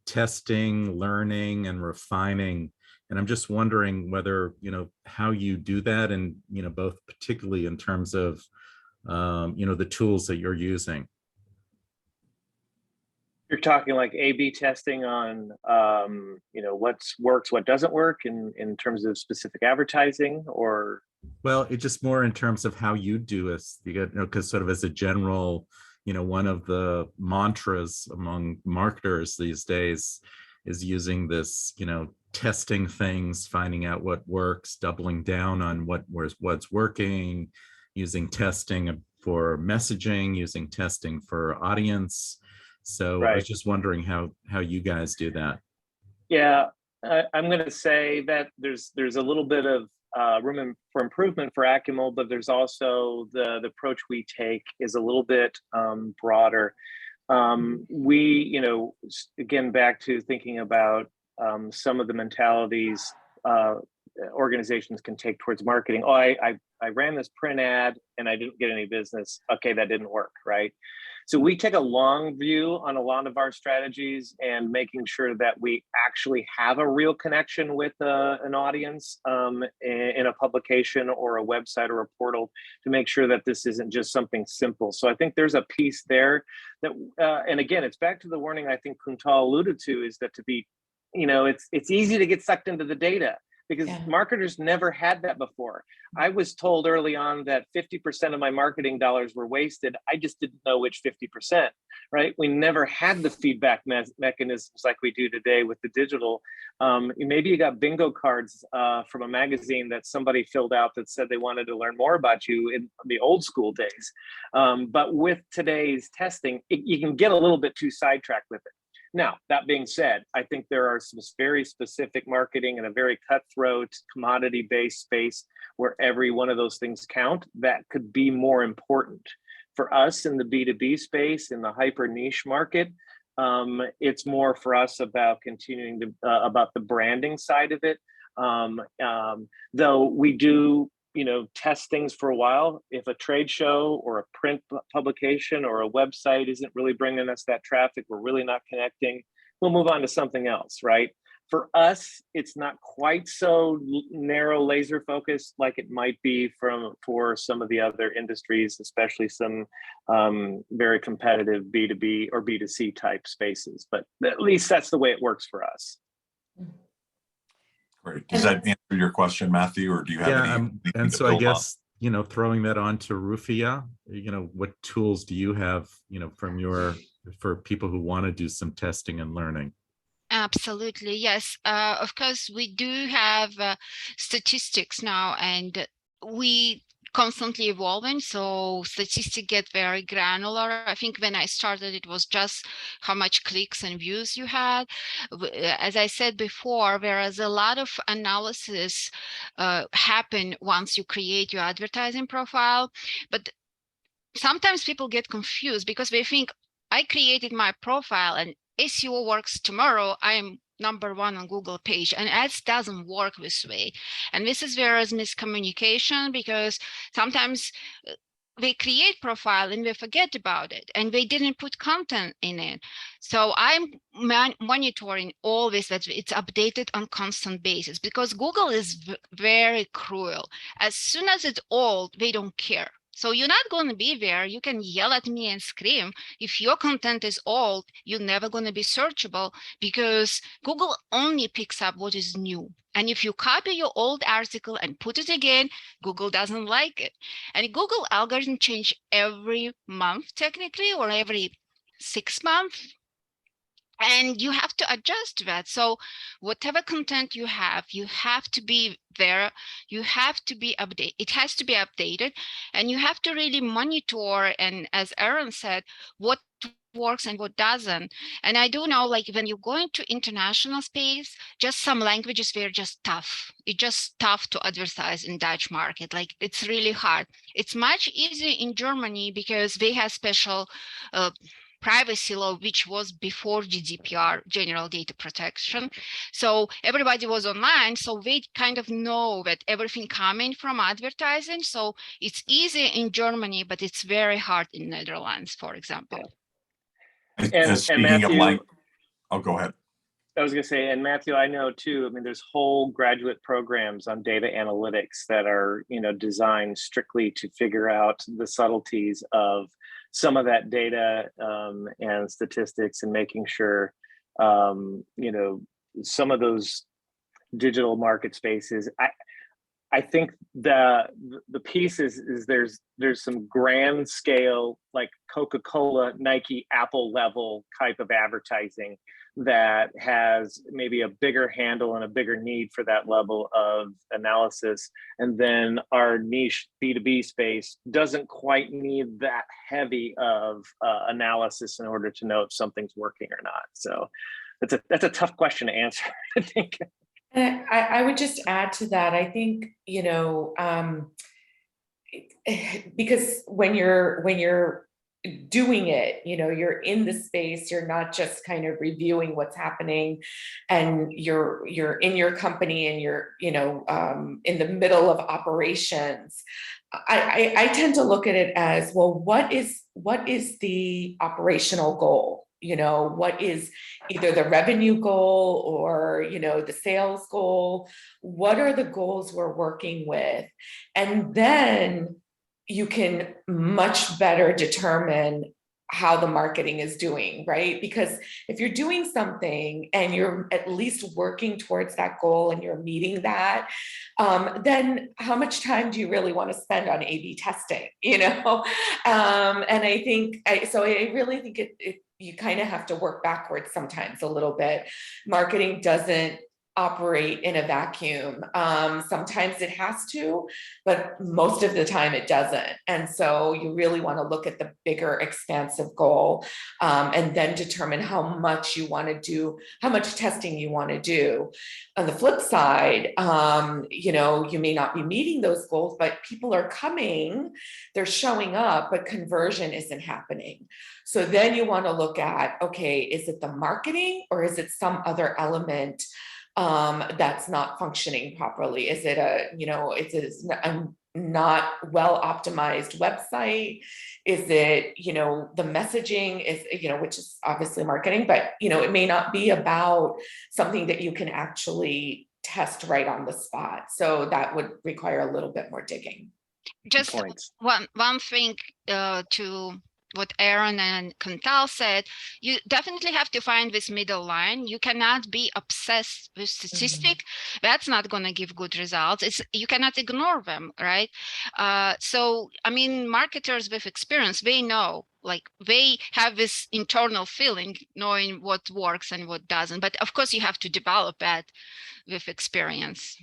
testing, learning, and refining. And I'm just wondering whether, how you do that, and, both particularly in terms of, the tools that you're using. You're talking like A/B testing on, you know, what works, what doesn't work in terms of specific advertising, or? Well, it's just more in terms of how you do it. You get, because sort of as a general, one of the mantras among marketers these days is using this, testing things, finding out what works, doubling down on what's working, using testing for messaging, using testing for audience. So I was Right. just wondering how you guys do that. Yeah, I'm going to say that there's a little bit of room for improvement for Accumold, but there's also the approach we take is a little bit broader. We, again, back to thinking about some of the mentalities organizations can take towards marketing. Oh, I ran this print ad and I didn't get any business. Okay, that didn't work, right? So we take a long view on a lot of our strategies and making sure that we actually have a real connection with an audience in a publication or a website or a portal to make sure that this isn't just something simple. So I think there's a piece there that, and again, it's back to the warning I think Kuntal alluded to, is that to be, it's easy to get sucked into the data, because marketers never had that before. I was told early on that 50% of my marketing dollars were wasted. I just didn't know which 50%, right? We never had the feedback mechanisms like we do today with the digital. Maybe you got bingo cards from a magazine that somebody filled out that said they wanted to learn more about you in the old school days. But with today's testing, you can get a little bit too sidetracked with it. Now, that being said, I think there are some very specific marketing in a very cutthroat, commodity-based space where every one of those things count. That could be more important. For us in the B2B space, in the hyper niche market, it's more for us about continuing to, about the branding side of it. Though we do, test things for a while. If a trade show or a print publication or a website isn't really bringing us that traffic, we're really not connecting, we'll move on to something else, right? For us, it's not quite so narrow laser focused like it might be for some of the other industries, especially some very competitive B2B or B2C type spaces. But at least that's the way it works for us. Great. Does that answer your question, Matthew, or do you have any? And so I guess, throwing that on to Rufiya, what tools do you have, for people who want to do some testing and learning? Absolutely, yes. Of course, we do have statistics now, and we constantly evolving, so statistics get very granular. I think when I started, it was just how much clicks and views you had. As I said before, whereas a lot of analysis happen once you create your advertising profile, but sometimes people get confused because they think, I created my profile and SEO works tomorrow, I am #1 on Google page, and ads doesn't work this way. And this is where is miscommunication, because sometimes they create profile and they forget about it and they didn't put content in it. So I'm monitoring all this, that it's updated on constant basis, because Google is very cruel. As soon as it's old, they don't care. So you're not going to be there. You can yell at me and scream. If your content is old, you're never going to be searchable, because Google only picks up what is new. And if you copy your old article and put it again, Google doesn't like it. And Google algorithm change every month technically, or every 6 months. And you have to adjust to that. So whatever content you have to be there. You have to be updated. It has to be updated, and you have to really monitor. And as Aaron said, what works and what doesn't. And I do know, like, when you go into international space, just some languages were just tough. It's just tough to advertise in Dutch market. Like, it's really hard. It's much easier in Germany because they have special privacy law, which was before GDPR, General Data Protection. So everybody was online, so they kind of know that everything coming from advertising. So it's easy in Germany, but it's very hard in Netherlands, for example. And speaking Matthew, of language, go ahead. I was going to say, and Matthew, I know too, I mean, there's whole graduate programs on data analytics that are, designed strictly to figure out the subtleties of some of that data and statistics and making sure, you know, some of those digital market spaces. I think the piece is there's some grand scale, like Coca-Cola, Nike, Apple level type of advertising that has maybe a bigger handle and a bigger need for that level of analysis. And then our niche B2B space doesn't quite need that heavy of analysis in order to know if something's working or not. So that's a tough question to answer, I think. And I would just add to that. I think, you know, because when you're doing it, you know, you're in the space, you're not just kind of reviewing what's happening, and you're in your company and you're, you know, in the middle of operations. I tend to look at it as, well, what is the operational goal? You know, what is either the revenue goal or, you know, the sales goal? What are the goals we're working with? And then you can much better determine how the marketing is doing, right? Because if you're doing something and you're at least working towards that goal and you're meeting that, then how much time do you really want to spend on A/B testing, you know? And I think, so I really think you kind of have to work backwards sometimes a little bit. Marketing doesn't operate in a vacuum. Sometimes it has to, but most of the time it doesn't. And so you really want to look at the bigger expansive goal, and then determine how much you want to do, how much testing you want to do. On the flip side, you know, you may not be meeting those goals, but people are coming, they're showing up, but conversion isn't happening. So then you want to look at, okay, is it the marketing or is it some other element that's not functioning properly? Is it a not well optimized website? Is it, you know, the messaging is, you know, which is obviously marketing, but, you know, it may not be about something that you can actually test right on the spot. So that would require a little bit more digging. Just one thing to what Aaron and Kuntal said, you definitely have to find this middle line. You cannot be obsessed with statistic. That's not going to give good results. You cannot ignore them, right? So, I mean, marketers with experience, they know, like they have this internal feeling, knowing what works and what doesn't. But of course, you have to develop that with experience.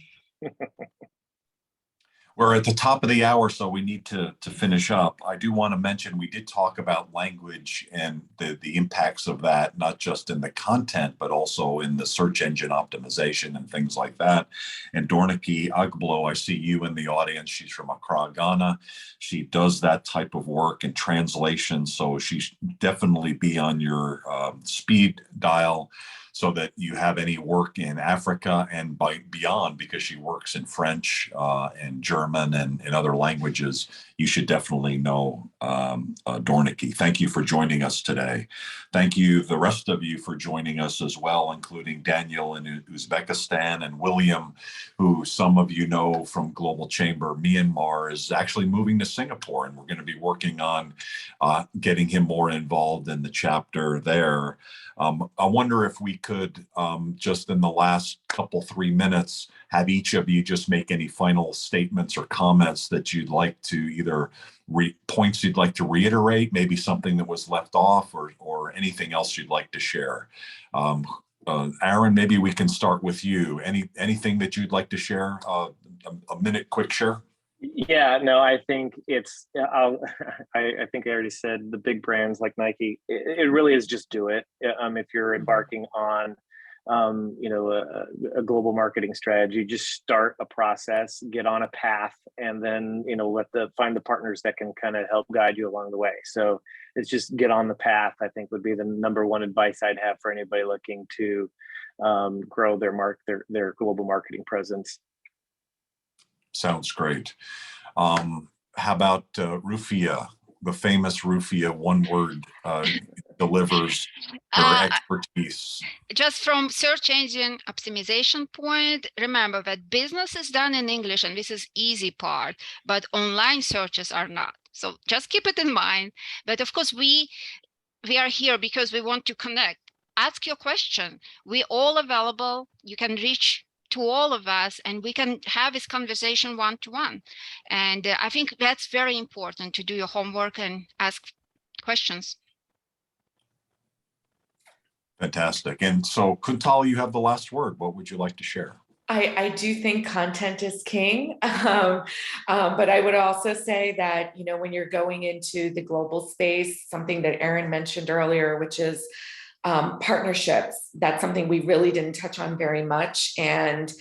We're at the top of the hour, so we need to finish up. I do want to mention we did talk about language and the impacts of that, not just in the content, but also in the search engine optimization and things like that. And Dornike Agbo, I see you in the audience. She's from Accra, Ghana. She does that type of work and translation, so she should definitely be on your speed dial, so that you have any work in Africa and beyond, because she works in French and German and in other languages. You should definitely know Dornike. Thank you for joining us today. Thank you, the rest of you, for joining us as well, including Daniel in Uzbekistan and William, who some of you know from Global Chamber Myanmar, is actually moving to Singapore, and we're going to be working on getting him more involved in the chapter there. I wonder if we could, just in the last 3 minutes, have each of you just make any final statements or comments that you'd like to either points you'd like to reiterate, maybe something that was left off, or anything else you'd like to share. Aaron, maybe we can start with you. Anything that you'd like to share? A minute quick share. Yeah, no, I think it's, I think I already said the big brands like Nike, it really is just do it. If you're embarking on, you know, a global marketing strategy, just start a process, get on a path, and then, you know, find the partners that can kind of help guide you along the way. So it's just get on the path, I think, would be the number one advice I'd have for anybody looking to grow their global marketing presence. Sounds great. How about Rufiya, the famous Rufiya, one word delivers her expertise? Just from search engine optimization point, remember that business is done in English, and this is easy part, but online searches are not. So just keep it in mind. But of course, we are here because we want to connect. Ask your question. We're all available. You can reach to all of us and we can have this conversation one-to-one. And I think that's very important, to do your homework and ask questions. Fantastic. And so Kuntal, you have the last word. What would you like to share? I do think content is king, but I would also say that, when you're going into the global space, something that Erin mentioned earlier, which is partnerships, that's something we really didn't touch on very much. And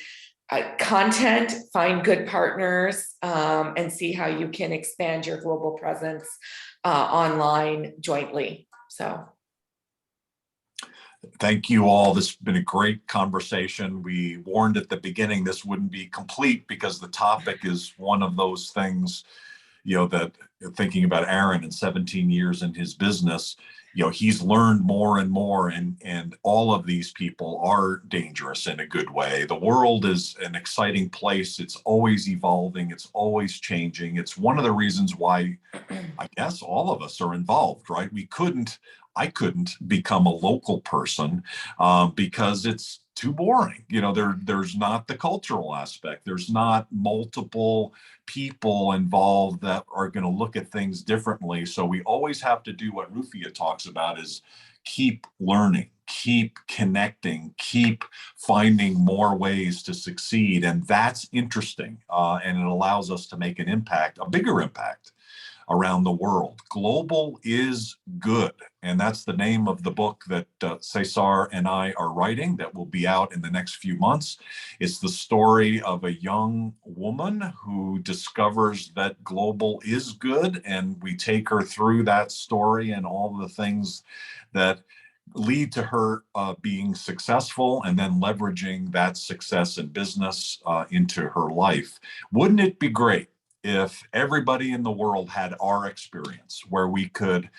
content, find good partners, and see how you can expand your global presence online jointly. So. Thank you all. This has been a great conversation. We warned at the beginning this wouldn't be complete because the topic is one of those things, that thinking about Aaron and 17 years in his business, he's learned more and more, and all of these people are dangerous in a good way. The world is an exciting place. It's always evolving. It's always changing. It's one of the reasons why I guess all of us are involved, right? I couldn't become a local person because it's too boring. There's not the cultural aspect. There's not multiple people involved that are going to look at things differently. So we always have to do what Rufiya talks about, is keep learning, keep connecting, keep finding more ways to succeed. And that's interesting. And it allows us to make an impact, a bigger impact around the world. Global is good. And that's the name of the book that Cesar and I are writing that will be out in the next few months. It's the story of a young woman who discovers that global is good. And we take her through that story and all the things that lead to her being successful and then leveraging that success in business into her life. Wouldn't it be great if everybody in the world had our experience, where we could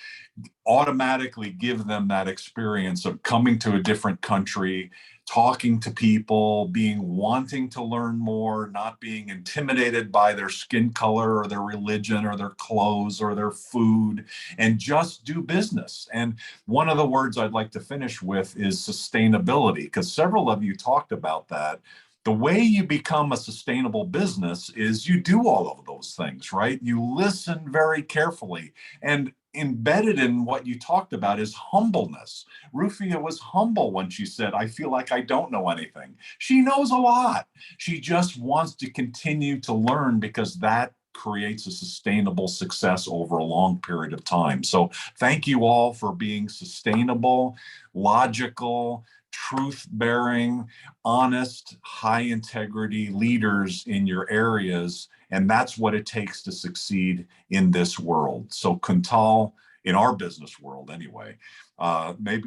automatically give them that experience of coming to a different country, talking to people, wanting to learn more, not being intimidated by their skin color or their religion or their clothes or their food, and just do business. And one of the words I'd like to finish with is sustainability, because several of you talked about that. The way you become a sustainable business is you do all of those things, right? You listen very carefully, and embedded in what you talked about is humbleness. Rufiya was humble when she said, I feel like I don't know anything. She knows a lot. She just wants to continue to learn, because that creates a sustainable success over a long period of time. So thank you all for being sustainable, logical, truth-bearing, honest, high-integrity leaders in your areas. And that's what it takes to succeed in this world. So Kuntal, in our business world anyway,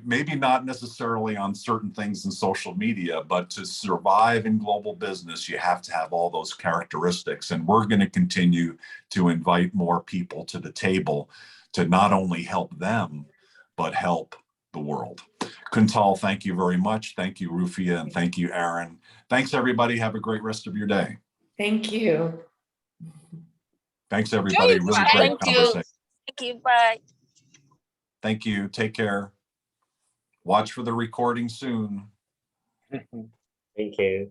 maybe not necessarily on certain things in social media, but to survive in global business, you have to have all those characteristics. And we're going to continue to invite more people to the table to not only help them, but help the world. Kuntal, thank you very much. Thank you, Rufiya, and thank you, Aaron. Thanks, everybody. Have a great rest of your day. Thank you. Thanks, everybody. Really great Thank conversation. you. Thank you. Bye. Thank you. Take care. Watch for the recording soon. Thank you.